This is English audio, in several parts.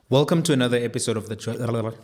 Welcome to another episode of what?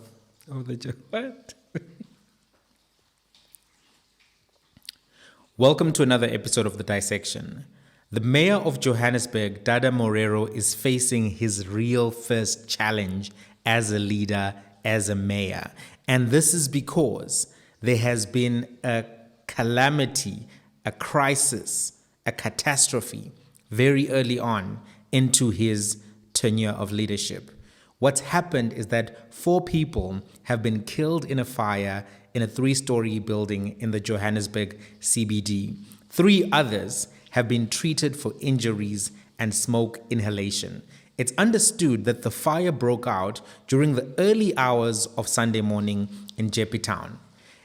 Welcome to another episode of The Dissection. The Mayor of Johannesburg, Dada Morero, is facing his real first challenge as a leader, as a mayor. And this is because there has been a calamity, a crisis, a catastrophe very early on into his tenure of leadership. What's happened is that 4 people have been killed in a fire in a 3-story building in the Johannesburg CBD. 3 others have been treated for injuries and smoke inhalation. It's understood that the fire broke out during the early hours of Sunday morning in Jeppestown.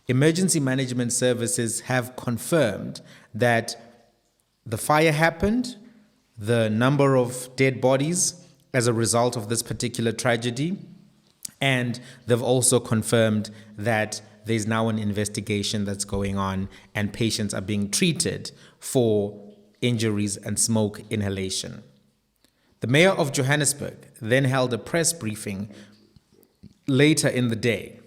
Emergency management services have confirmed that the fire happened, the number of dead bodies as a result of this particular tragedy, and they've also confirmed that there's now an investigation that's going on and patients are being treated for injuries and smoke inhalation. The Mayor of Johannesburg then held a press briefing later in the day,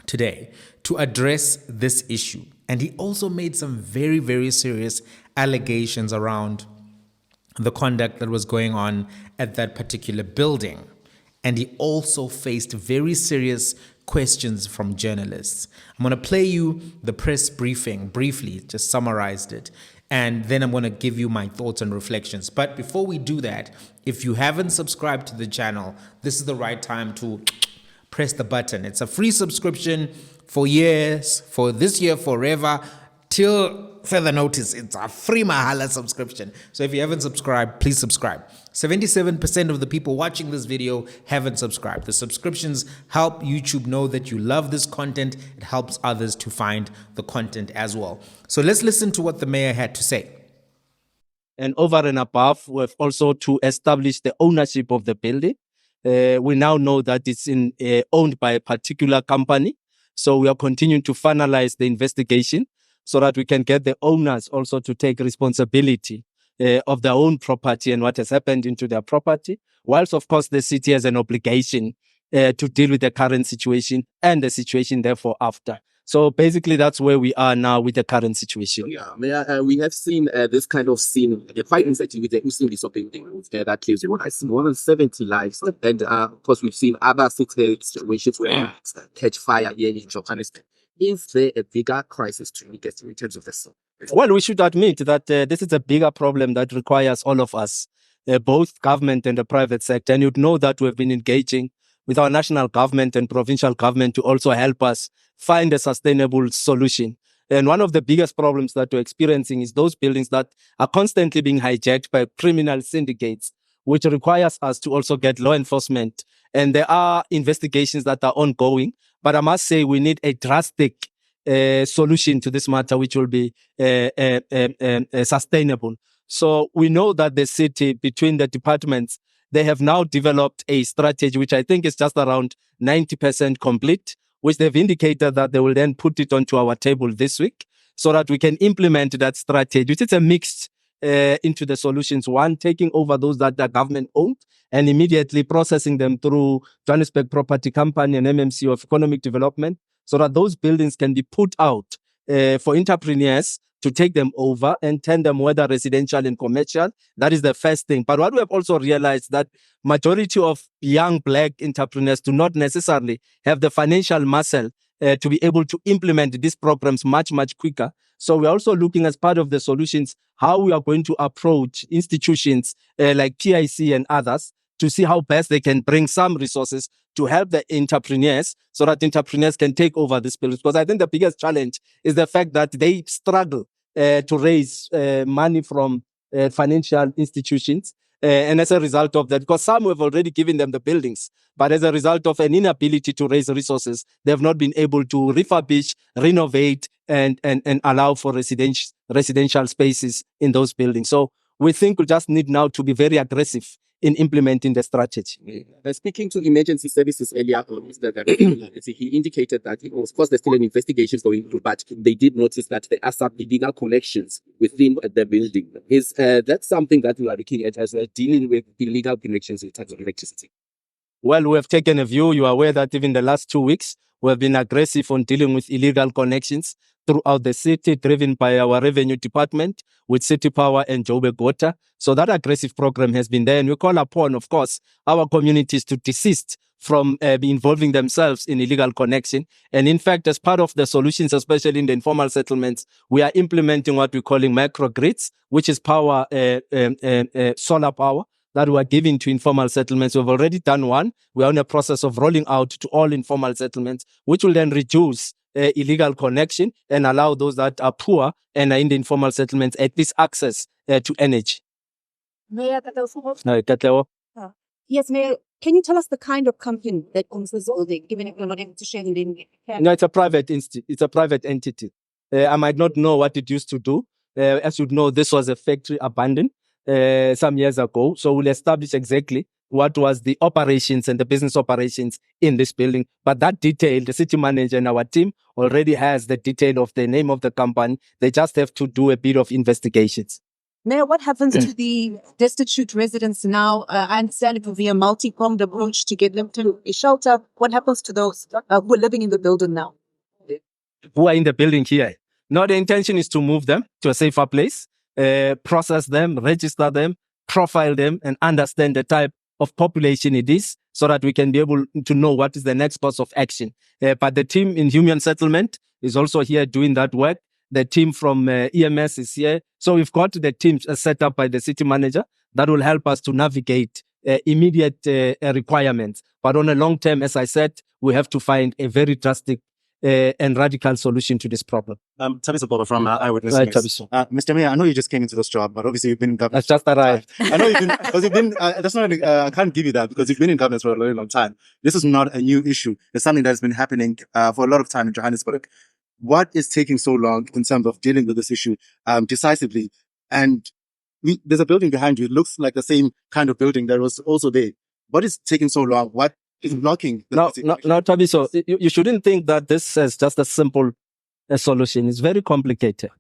today, to address this issue. And he also made some very, very serious allegations around the conduct that was going on at that particular building. And he also faced very serious questions from journalists. I'm going to play you the press briefing briefly, just summarized it, and then I'm going to give you my thoughts and reflections. But before we do that, if you haven't subscribed to the channel, this is the right time to press the button. It's a free subscription for years, for this year, forever, till further notice. It's a free Mahala subscription. So if you haven't subscribed, please subscribe. 77% of the people watching this video haven't subscribed. The subscriptions help YouTube know that you love this content. It helps others to find the content as well. So let's listen to what the mayor had to say. And over and above, we have also to establish the ownership of the building. We now know that it's owned by a particular company. So we are continuing to finalize the investigation so that we can get the owners also to take responsibility of their own property and what has happened into their property, whilst of course the city has an obligation to deal with the current situation and the situation therefore after. So basically that's where we are now with the current situation. Yeah, we have seen this kind of scene, quite recently with the Muslim building that kills more than 70 lives. And of course we've seen other situations where catch fire here in Johannesburg. Is there a bigger crisis to meet in terms of this? Well, we should admit that this is a bigger problem that requires all of us, both government and the private sector. And you'd know that we've been engaging with our national government and provincial government to also help us find a sustainable solution. And one of the biggest problems that we're experiencing is those buildings that are constantly being hijacked by criminal syndicates, which requires us to also get law enforcement. And there are investigations that are ongoing. But I must say we need a drastic solution to this matter, which will be sustainable. So we know that the city, between the departments, they have now developed a strategy, which I think is just around 90% complete, which they've indicated that they will then put it onto our table this week so that we can implement that strategy, which is a mix into the solutions. One, taking over those that the government owned and immediately processing them through Johannesburg Property Company and MMC of Economic Development so that those buildings can be put out for entrepreneurs to take them over and turn them whether residential and commercial. That is the first thing. But what we have also realized that majority of young black entrepreneurs do not necessarily have the financial muscle to be able to implement these programs much, much quicker. So we're also looking as part of the solutions, how we are going to approach institutions like PIC and others to see how best they can bring some resources to help the entrepreneurs so that entrepreneurs can take over this building. Because I think the biggest challenge is the fact that they struggle to raise money from financial institutions. And as a result of that, because some have already given them the buildings, but as a result of an inability to raise resources, they have not been able to refurbish, renovate, and allow for residential spaces in those buildings. So we think we just need now to be very aggressive in implementing the strategy. Speaking to emergency services earlier on, he indicated that, of course, there's still an investigation going through, but they did notice that there are some illegal connections within the building. Is that something that we are looking at as dealing with illegal connections in terms of electricity? Well, we have taken a view. You are aware that even the last 2 weeks, we have been aggressive on dealing with illegal connections throughout the city, driven by our revenue department with City Power and Joburg Water. So that aggressive program has been there. And we call upon, of course, our communities to desist from involving themselves in illegal connection. And in fact, as part of the solutions, especially in the informal settlements, we are implementing what we're calling microgrids, which is power, solar power that we are giving to informal settlements. We've already done one. We are in a process of rolling out to all informal settlements, which will then reduce illegal connection and allow those that are poor and are in the informal settlements at least access to energy. Mayor, Katleho. yes, Mayor, can you tell us the kind of company that owns this building, given if you're not able to share the name? No, it's a private it's a private entity. I might not know what it used to do. As you know, this was a factory abandoned some years ago. So we'll establish exactly what was the operations and the business operations in this building. But that detail, the city manager and our team already has the detail of the name of the company. They just have to do a bit of investigations. Mayor, what happens to the destitute residents now? I understand it will be a multi-pronged approach to get them to a shelter. What happens to those who are living in the building now? Who are in the building here? Now, the intention is to move them to a safer place, process them, register them, profile them, and understand the type of population it is so that we can be able to know what is the next course of action. But the team in human settlement is also here doing that work. The team from EMS is here. So we've got the teams set up by the city manager that will help us to navigate immediate requirements. But on a long term, as I said, we have to find a very drastic and radical solution to this problem. Tabiso Baba from Eyewitness Right, News. Tabiso. Mr. Mayor, I know you just came into this job, but obviously you've been in government. That's just arrived. I know you've been, because you've been, that's not, I can't give you that because you've been in government for a very long time. This is not a new issue. It's something that's been happening for a lot of time in Johannesburg. What is taking so long in terms of dealing with this issue decisively? And there's a building behind you. It looks like the same kind of building that was also there. What is taking so long? What is blocking the No, Tabiso, you shouldn't think that this is just a simple solution. It's very complicated.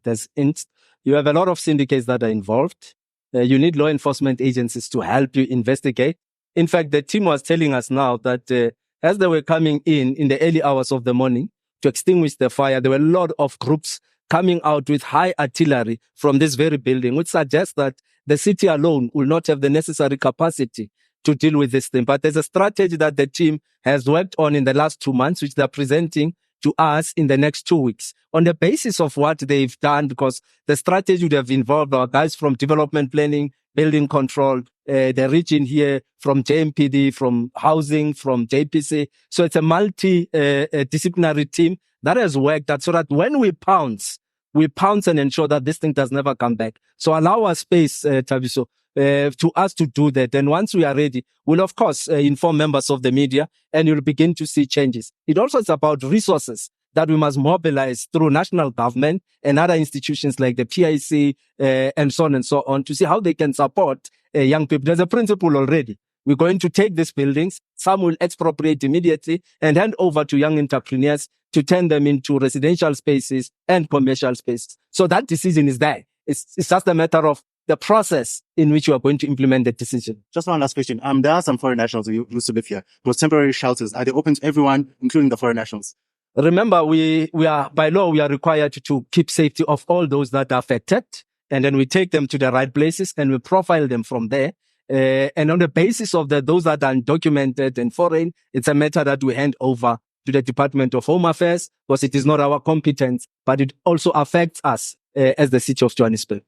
You have a lot of syndicates that are involved. You need law enforcement agencies to help you investigate. In fact, the team was telling us now that as they were coming in the early hours of the morning to extinguish the fire, there were a lot of groups coming out with high artillery from this very building, which suggests that the city alone will not have the necessary capacity to deal with this thing. But there's a strategy that the team has worked on in the last 2 months, which they're presenting to us in the next 2 weeks on the basis of what they've done, because the strategy would have involved our guys from development planning, building control, the region here from JMPD, from housing, from JPC. So it's a multi-disciplinary team that has worked that so that when we pounce and ensure that this thing does never come back. So allow us space, Tabiso, to us to do that. And once we are ready, we'll of course inform members of the media and you'll begin to see changes. It also is about resources that we must mobilize through national government and other institutions like the PIC and so on and so on to see how they can support young people. There's a principle already. We're going to take these buildings, some will expropriate immediately and hand over to young entrepreneurs to turn them into residential spaces and commercial spaces. So that decision is there. It's just a matter of the process in which you are going to implement the decision. Just one last question. There are some foreign nationals who used to live here. Those temporary shelters, are they open to everyone, including the foreign nationals? Remember, we are, by law, we are required to keep safety of all those that are affected. And then we take them to the right places and we profile them from there. And on the basis of those that are undocumented and foreign, it's a matter that we hand over to the Department of Home Affairs because it is not our competence, but it also affects us as the city of Johannesburg.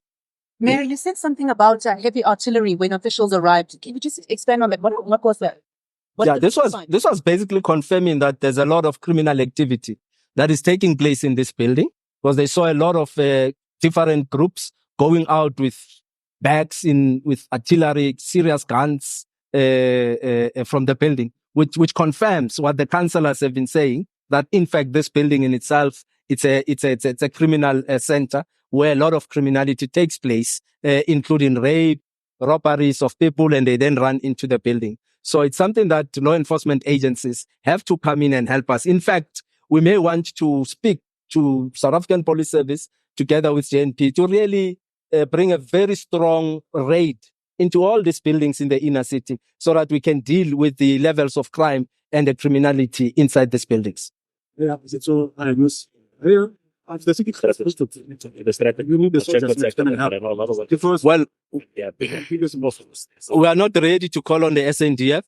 Mayor, you said something about heavy artillery when officials arrived. Can you just expand on that? What was that? This was basically confirming that there's a lot of criminal activity that is taking place in this building because they saw a lot of different groups going out with bags with artillery, serious guns from the building, which confirms what the councillors have been saying, that in fact this building in itself, it's a criminal center where a lot of criminality takes place, including rape, robberies of people, and they then run into the building. So it's something that law enforcement agencies have to come in and help us. In fact, we may want to speak to South African Police Service together with JNP to really bring a very strong raid into all these buildings in the inner city so that we can deal with the levels of crime and the criminality inside these buildings. Yeah, so I use the city you need the soldiers to come and help. Because Well, previous bosses. we are not ready to call on the SNDF.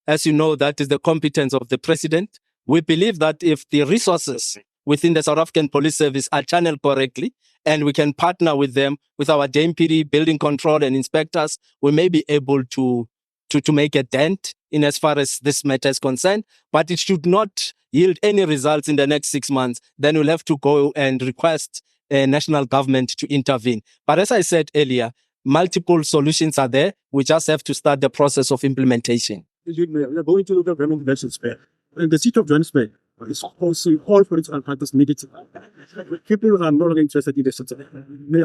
As you know, that is the competence of the president. We believe that if the resources within the South African Police Service are channeled correctly, and we can partner with them, with our JMPD, building control and inspectors, we may be able to make a dent in as far as this matter is concerned, but it should not yield any results in the next 6 months. Then we'll have to go and request a national government to intervene. But as I said earlier, multiple solutions are there. We just have to start the process of implementation. We are going to the government elections fair. And the city of Johannesburg is also all political parties needed. People are no longer interested in the city.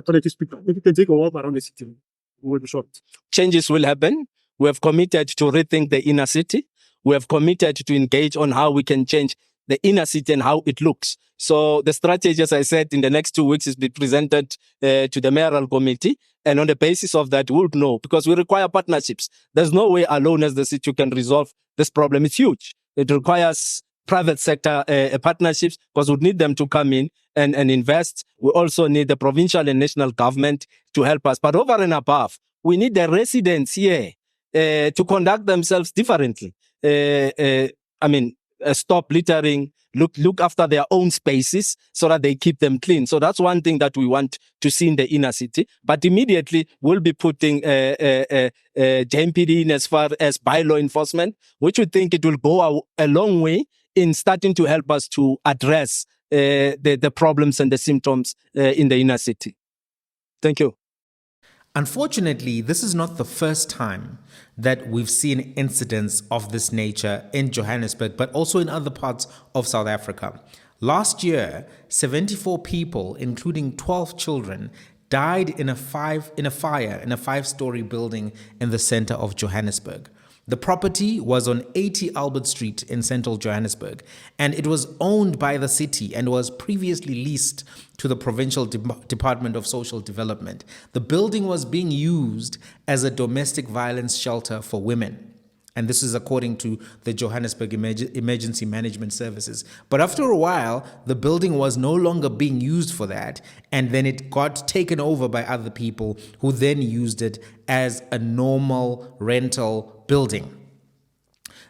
Politics people. If you can take a walk around the city, we will be shocked. Changes will happen. We have committed to rethink the inner city. We have committed to engage on how we can change the inner city and how it looks. So the strategy, as I said, in the next 2 weeks is be presented to the mayoral committee. And on the basis of that, we'll know, because we require partnerships. There's no way alone as the city can resolve this problem. It's huge. It requires private sector partnerships, because we need them to come in and invest. We also need the provincial and national government to help us. But over and above, we need the residents here to conduct themselves differently. Stop littering, look after their own spaces so that they keep them clean. So that's one thing that we want to see in the inner city. But immediately we'll be putting JMPD in as far as bylaw enforcement, which we think it will go a long way in starting to help us to address the problems and the symptoms in the inner city. Thank you. Unfortunately, this is not the first time that we've seen incidents of this nature in Johannesburg, but also in other parts of South Africa. Last year, 74 people, including 12 children, died in a fire in a five-storey building in the center of Johannesburg. The property was on 80 Albert Street in central Johannesburg, and it was owned by the city and was previously leased to the Provincial Department of Social Development. The building was being used as a domestic violence shelter for women. And this is according to the Johannesburg Emergency Management Services. But after a while, the building was no longer being used for that, and then it got taken over by other people who then used it as a normal rental building.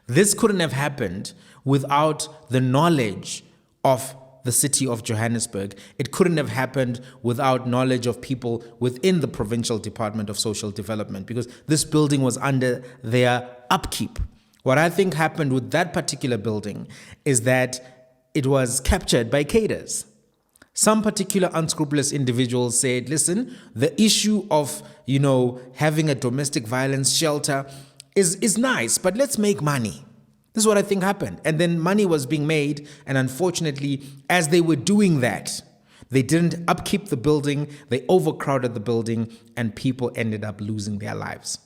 This couldn't have happened without the knowledge of the city of Johannesburg. It couldn't have happened without knowledge of people within the Provincial Department of Social Development, because this building was under their upkeep. What I think happened with that particular building is that it was captured by cadres. Some particular unscrupulous individuals said, listen, the issue of, having a domestic violence shelter is nice, but let's make money. This is what I think happened. And then money was being made, and unfortunately, as they were doing that, they didn't upkeep the building, they overcrowded the building, and people ended up losing their lives.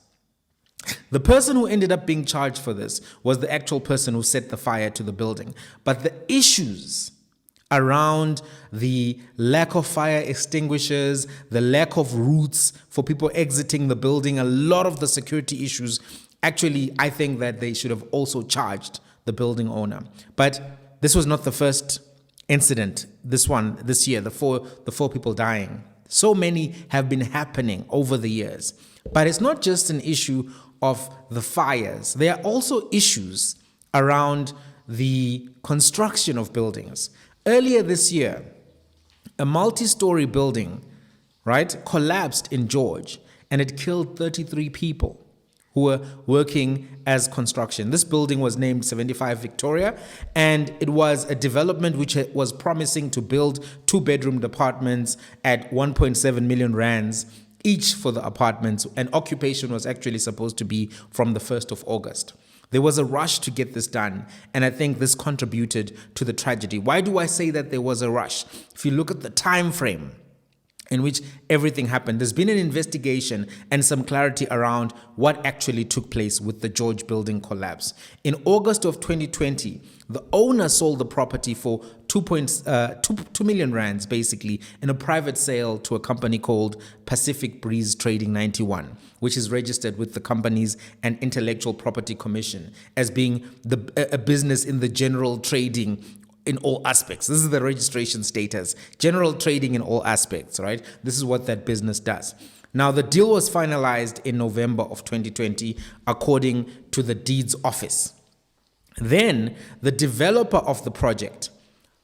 The person who ended up being charged for this was the actual person who set the fire to the building. But the issues around the lack of fire extinguishers, the lack of routes for people exiting the building, a lot of the security issues, actually, I think that they should have also charged the building owner. But this was not the first incident, this year, the four people dying. So many have been happening over the years. But it's not just an issue of the fires. There are also issues around the construction of buildings. Earlier this year, a multi-story building, collapsed in George, and it killed 33 people who were working as construction. This building was named 75 Victoria, and it was a development which was promising to build 2-bedroom apartments at 1.7 million rands each for the apartments, and occupation was actually supposed to be from the 1st of August. There was a rush to get this done, and I think this contributed to the tragedy. Why do I say that there was a rush? If you look at the time frame in which everything happened. There's been an investigation and some clarity around what actually took place with the George building collapse. In August of 2020, the owner sold the property for 2 million rands, basically, in a private sale to a company called Pacific Breeze Trading 91, which is registered with the Companies and Intellectual Property Commission as being a business in the general trading in all aspects. This is the registration status, general trading in all aspects, right? This is what that business does. Now, the deal was finalized in November of 2020, according to the deeds office. Then the developer of the project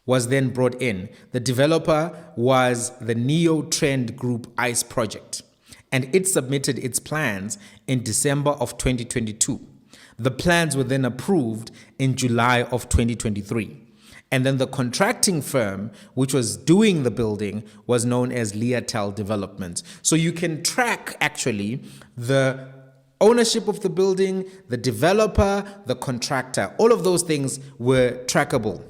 was then brought in. The developer was the Neo Trend Group ICE project, and it submitted its plans in December of 2022. The plans were then approved in July of 2023. And then the contracting firm, which was doing the building, was known as Leatel Development. So you can track actually the ownership of the building, the developer, the contractor. All of those things were trackable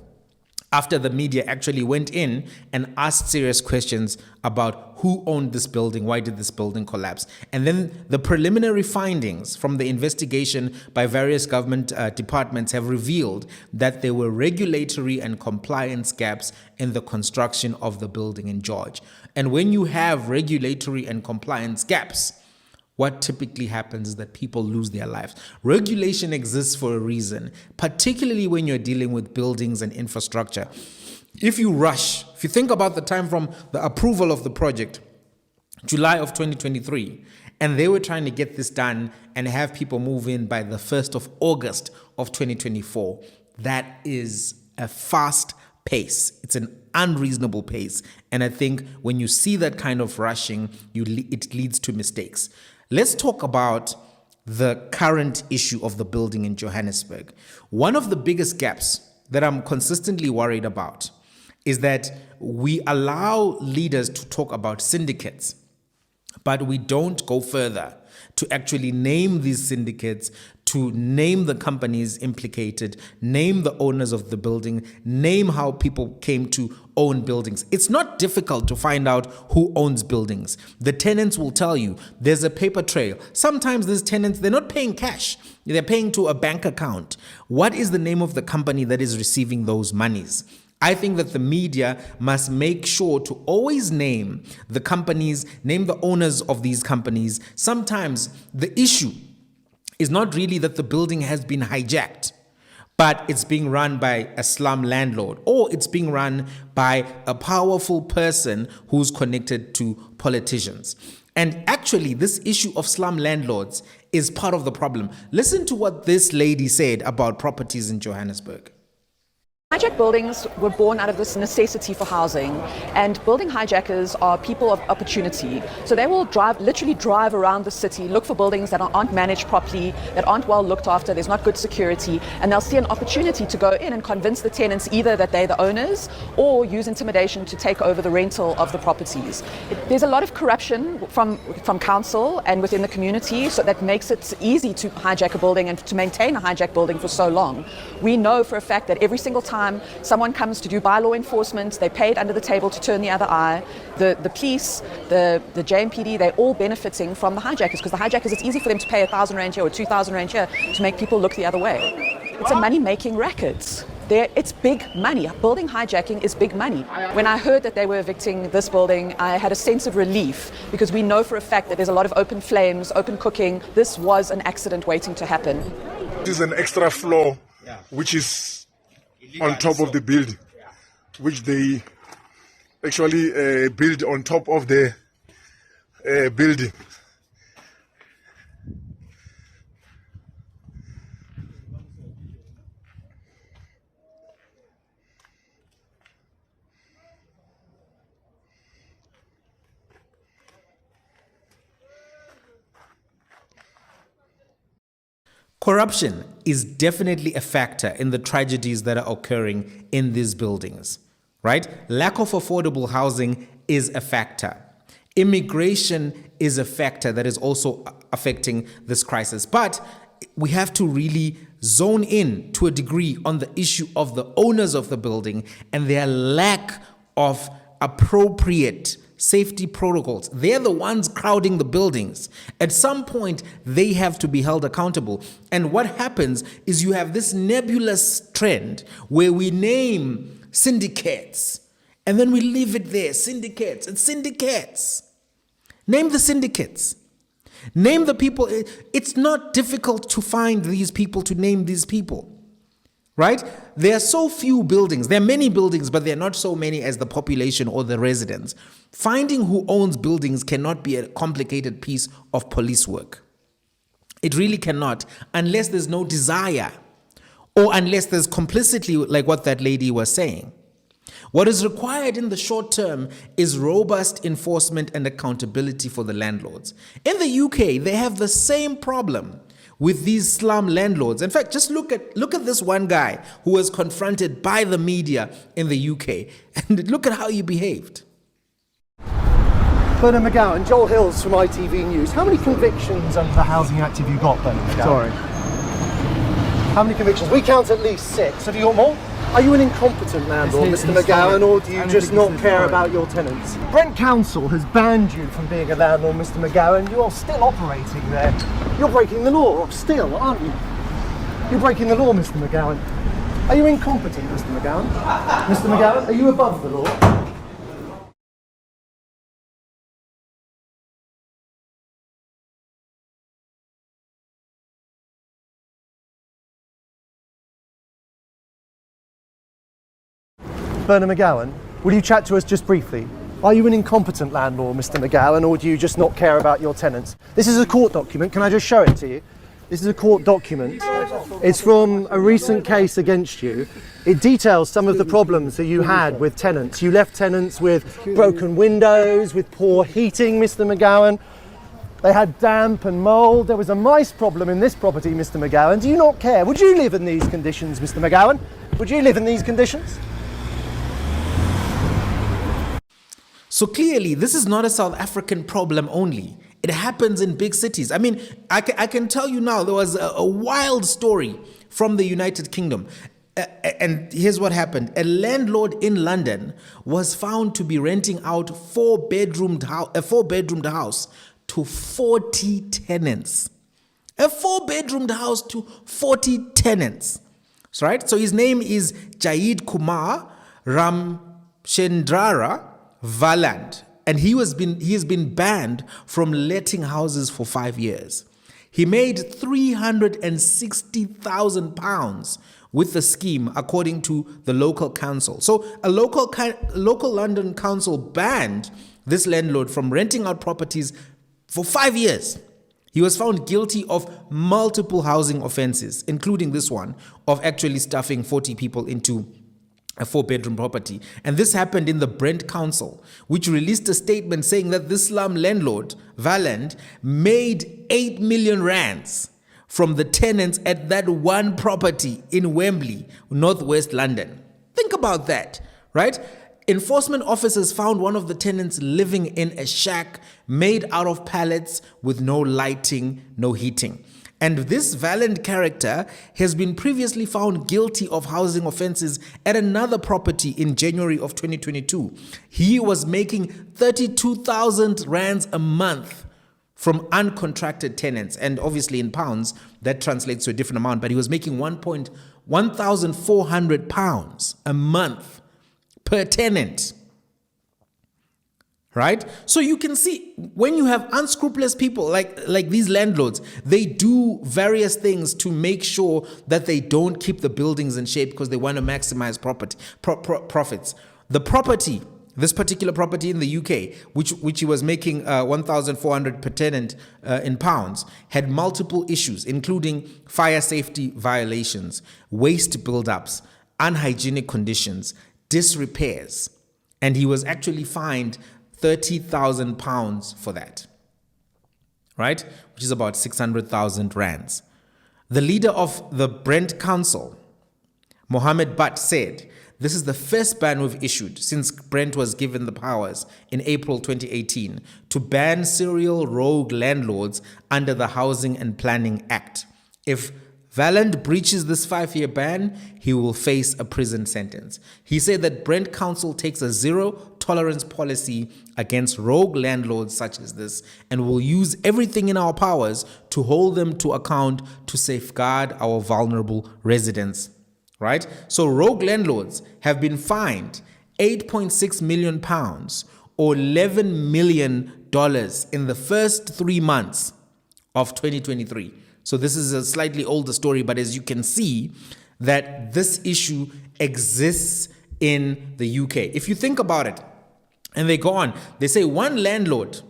after the media actually went in and asked serious questions about who owned this building, why did this building collapse. And then the preliminary findings from the investigation by various government departments have revealed that there were regulatory and compliance gaps in the construction of the building in George. And when you have regulatory and compliance gaps, what typically happens is that people lose their lives. Regulation exists for a reason, particularly when you're dealing with buildings and infrastructure. If you rush, if you think about the time from the approval of the project, July of 2023, and they were trying to get this done and have people move in by the 1st of August of 2024, that is a fast pace. It's an unreasonable pace. And I think when you see that kind of rushing, it leads to mistakes. Let's talk about the current issue of the building in Johannesburg. One of the biggest gaps that I'm consistently worried about is that we allow leaders to talk about syndicates, but we don't go further to actually name these syndicates, to name the companies implicated, name the owners of the building, name how people came to own buildings. It's not difficult to find out who owns buildings. The tenants will tell you. There's a paper trail. Sometimes these tenants, they're not paying cash. They're paying to a bank account. What is the name of the company that is receiving those monies? I think that the media must make sure to always name the companies, name the owners of these companies. Sometimes the issue is not really that the building has been hijacked, but it's being run by a slum landlord, or it's being run by a powerful person who's connected to politicians. And actually, this issue of slum landlords is part of the problem. Listen to what this lady said about properties in Johannesburg. Hijacked buildings were born out of this necessity for housing, and building hijackers are people of opportunity. So they will literally drive around the city, look for buildings that aren't managed properly, that aren't well looked after, there's not good security, and they'll see an opportunity to go in and convince the tenants either that they're the owners or use intimidation to take over the rental of the properties. There's a lot of corruption from council and within the community, so that makes it easy to hijack a building and to maintain a hijacked building for so long. We know for a fact that every single time someone comes to do bylaw enforcement, they pay it under the table to turn the other eye. The police, the JMPD, they're all benefiting from the hijackers, because the hijackers, it's easy for them to pay 1,000 rand here or 2,000 rand here to make people look the other way. It's a money-making racket. It's big money. Building hijacking is big money. When I heard that they were evicting this building, I had a sense of relief, because we know for a fact that there's a lot of open flames, open cooking. This was an accident waiting to happen. This is an extra floor, which is on top of the building, which they actually build on top of the building. Corruption is definitely a factor in the tragedies that are occurring in these buildings, right? Lack of affordable housing is a factor. Immigration is a factor that is also affecting this crisis. But we have to really zone in to a degree on the issue of the owners of the building and their lack of appropriate safety protocols. They're the ones crowding the buildings. At some point, they have to be held accountable. And what happens is you have this nebulous trend where we name syndicates and then we leave it there. Syndicates. It's syndicates. Name the syndicates. Name the people. It's not difficult to find these people, to name these people. Right? There are so few buildings. There are many buildings, but there are not so many as the population or the residents. Finding who owns buildings cannot be a complicated piece of police work. It really cannot, unless there's no desire or unless there's complicity, like what that lady was saying. What is required in the short term is robust enforcement and accountability for the landlords. In the UK, they have the same problem with these slum landlords. In fact, just look at this one guy who was confronted by the media in the UK, and look at how he behaved. Bernard McGowan, Joel Hills from ITV News. How many convictions under the Housing Act have you got, Bernard McGowan? Sorry. How many convictions? We count at least 6. Have you got more? Are you an incompetent landlord, Mr. McGowan, or do you just not care about your tenants? Brent Council has banned you from being a landlord, Mr. McGowan. You are still operating there. You're breaking the law, still, aren't you? You're breaking the law, Mr. McGowan. Are you incompetent, Mr. McGowan? Mr. McGowan, are you above the law? Bernard McGowan, will you chat to us just briefly? Are you an incompetent landlord, Mr. McGowan, or do you just not care about your tenants? This is a court document. Can I just show it to you? This is a court document. It's from a recent case against you. It details some of the problems that you had with tenants. You left tenants with broken windows, with poor heating, Mr. McGowan. They had damp and mould. There was a mice problem in this property, Mr. McGowan. Do you not care? Would you live in these conditions, Mr. McGowan? Would you live in these conditions? So clearly, this is not a South African problem only. It happens in big cities. I mean, I can tell you now, there was a wild story from the United Kingdom. And here's what happened. A landlord in London was found to be renting out a four-bedroomed house to 40 tenants. A four-bedroomed house to 40 tenants. Right? So his name is Jayid Kumar Ramchendrara Valand, and he has been banned from letting houses for 5 years. He made £360,000 with the scheme, according to the local council. So a local London council banned this landlord from renting out properties for 5 years. He was found guilty of multiple housing offences, including this one of actually stuffing 40 people into a four-bedroom property. And this happened in the Brent Council, which released a statement saying that this slum landlord, Valand, made 8 million rands from the tenants at that one property in Wembley, northwest London. Think about that, right? Enforcement officers found one of the tenants living in a shack made out of pallets with no lighting, no heating. And this Valand character has been previously found guilty of housing offences at another property in January of 2022. He was making 32,000 rands a month from uncontracted tenants. And obviously in pounds, that translates to a different amount, but he was making £1,400 a month per tenant. Right? So you can see when you have unscrupulous people like these landlords, they do various things to make sure that they don't keep the buildings in shape because they want to maximize profits. The property, this particular property in the UK, which he was making 1,400 per tenant in pounds, had multiple issues, including fire safety violations, waste buildups, unhygienic conditions, disrepairs, and he was actually fined £30,000 for that, right? Which is about 600,000 rands. The leader of the Brent Council, Mohammed Butt, said, "This is the first ban we've issued since Brent was given the powers in April 2018 to ban serial rogue landlords under the Housing and Planning Act. If Valand breaches this 5-year ban, he will face a prison sentence." He said that Brent Council takes a zero tolerance policy against rogue landlords such as this, and will use everything in our powers to hold them to account to safeguard our vulnerable residents. Right? So rogue landlords have been fined £8.6 million or $11 million in the first 3 months of 2023. So this is a slightly older story, but as you can see, that this issue exists in the UK. If you think about it, and they go on, they say one landlord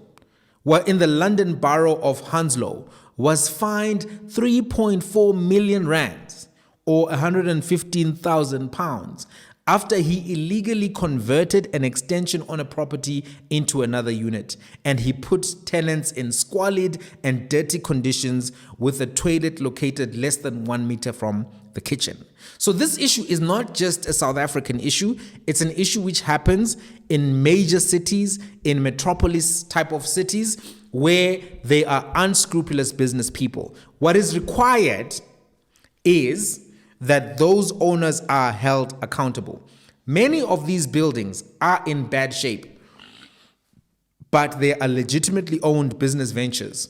in the London borough of Hounslow was fined 3.4 million rands or 115,000 pounds after he illegally converted an extension on a property into another unit, and he put tenants in squalid and dirty conditions with a toilet located less than 1 meter from the kitchen. So this issue is not just a South African issue, it's an issue which happens in major cities, in metropolis type of cities, where they are unscrupulous business people. What is required is that those owners are held accountable. Many of these buildings are in bad shape, but they are legitimately owned business ventures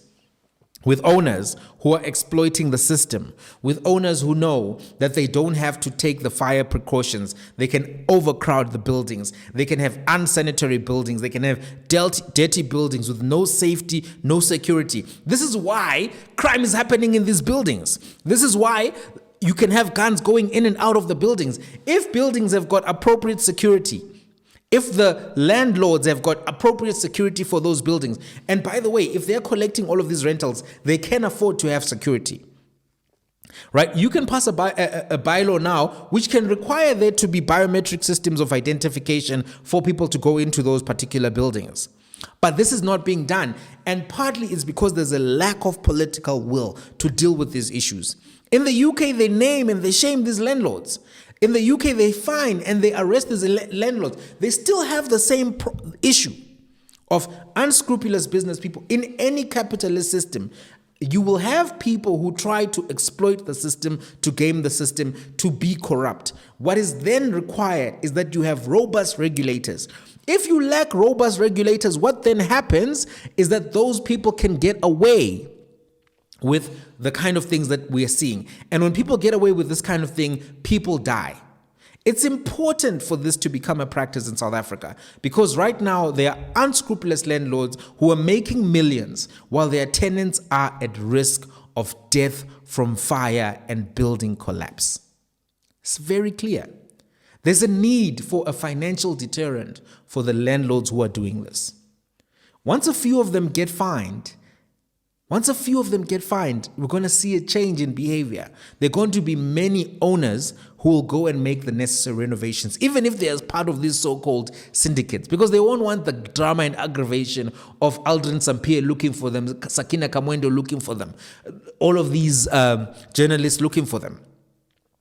with owners who are exploiting the system, with owners who know that they don't have to take the fire precautions. They can overcrowd the buildings. They can have unsanitary buildings. They can have dirty buildings with no safety, no security. This is why crime is happening in these buildings. This is why you can have guns going in and out of the buildings. If buildings have got appropriate security, if the landlords have got appropriate security for those buildings, and by the way, if they're collecting all of these rentals, they can afford to have security. Right? You can pass a bylaw now which can require there to be biometric systems of identification for people to go into those particular buildings. But this is not being done, and partly it's because there's a lack of political will to deal with these issues. In the UK, they name and they shame these landlords. In the UK, they fine and they arrest these landlords. They still have the same issue of unscrupulous business people. In any capitalist system, you will have people who try to exploit the system, to game the system, to be corrupt. What is then required is that you have robust regulators. If you lack robust regulators, what then happens is that those people can get away with the kind of things that we are seeing. And when people get away with this kind of thing, people die. It's important for this to become a practice in South Africa, because right now there are unscrupulous landlords who are making millions while their tenants are at risk of death from fire and building collapse. It's very clear. There's a need for a financial deterrent for the landlords who are doing this. Once a few of them get fined, we're going to see a change in behavior. There are going to be many owners who will go and make the necessary renovations, even if they're part of these so-called syndicates, because they won't want the drama and aggravation of Aldrin Sampier looking for them, Sakina Kamwendo looking for them, all of these journalists looking for them,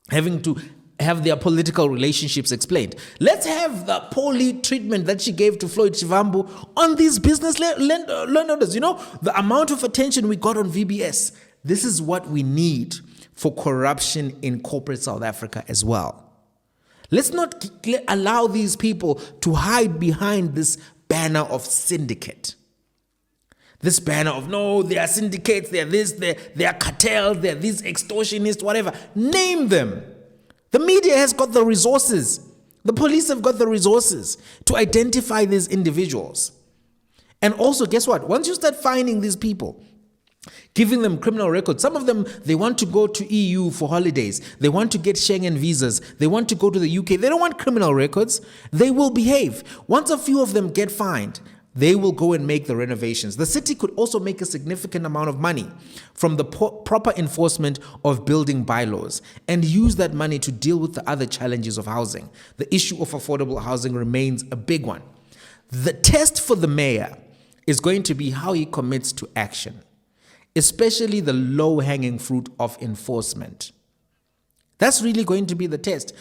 having to have their political relationships explained. Let's have the poorly treatment that she gave to Floyd Shivambu on these business landowners. You know, the amount of attention we got on VBS. This is what we need for corruption in corporate South Africa as well. Let's not allow these people to hide behind this banner of syndicate. This banner of, no, they are syndicates, they are this, they are cartels, they are these extortionists, whatever. Name them. The media has got the resources. The police have got the resources to identify these individuals. And also, guess what? Once you start finding these people, giving them criminal records, some of them, they want to go to EU for holidays. They want to get Schengen visas. They want to go to the UK. They don't want criminal records. They will behave. Once a few of them get fined, they will go and make the renovations. The city could also make a significant amount of money from the proper enforcement of building bylaws and use that money to deal with the other challenges of housing. The issue of affordable housing remains a big one. The test for the mayor is going to be how he commits to action, especially the low-hanging fruit of enforcement. That's really going to be the test.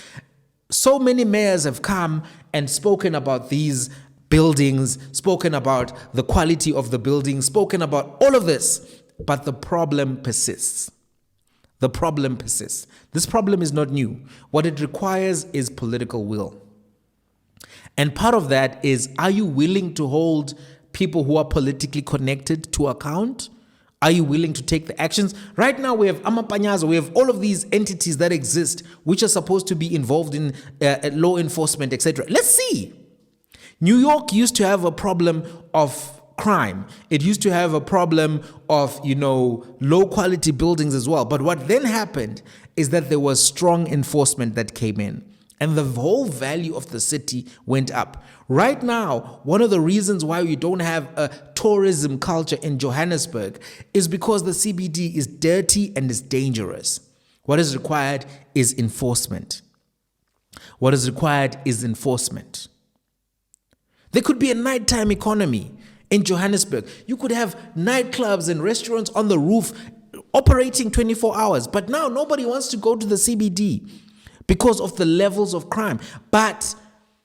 So many mayors have come and spoken about these buildings, spoken about the quality of the buildings, spoken about all of this, but the problem persists. The problem persists. This problem is not new. What it requires is political will. And part of that is, are you willing to hold people who are politically connected to account? Are you willing to take the actions? Right now, we have Amapanyazo, we have all of these entities that exist, which are supposed to be involved in law enforcement, etc. Let's see. New York used to have a problem of crime. It used to have a problem of, low quality buildings as well. But what then happened is that there was strong enforcement that came in, and the whole value of the city went up. Right now, one of the reasons why we don't have a tourism culture in Johannesburg is because the CBD is dirty and is dangerous. What is required is enforcement. What is required is enforcement. There could be a nighttime economy in Johannesburg. You could have nightclubs and restaurants on the roof operating 24 hours. But now nobody wants to go to the CBD because of the levels of crime. But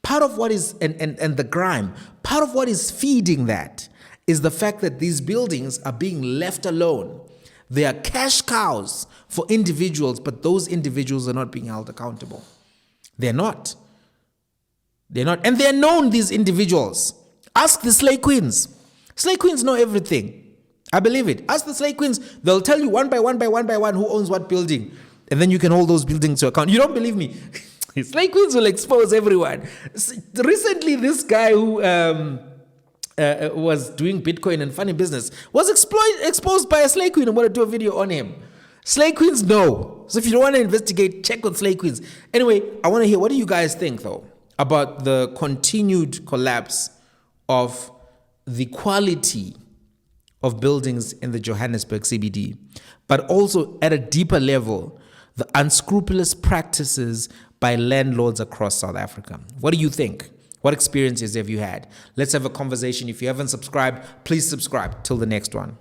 part of what is, and the grime, part of what is feeding that is the fact that these buildings are being left alone. They are cash cows for individuals, but those individuals are not being held accountable. They're not. They're not. And they're known, these individuals. Ask the Slay Queens. Slay Queens know everything. I believe it. Ask the Slay Queens. They'll tell you one by one who owns what building. And then you can hold those buildings to account. You don't believe me? Slay Queens will expose everyone. Recently, this guy who was doing Bitcoin and funny business was exposed by a Slay Queen. I'm going to do a video on him. Slay Queens know. So if you don't want to investigate, check with Slay Queens. Anyway, I want to hear, what do you guys think, though, about the continued collapse of the quality of buildings in the Johannesburg CBD, but also at a deeper level, the unscrupulous practices by landlords across South Africa? What do you think? What experiences have you had? Let's have a conversation. If you haven't subscribed, please subscribe. Till the next one.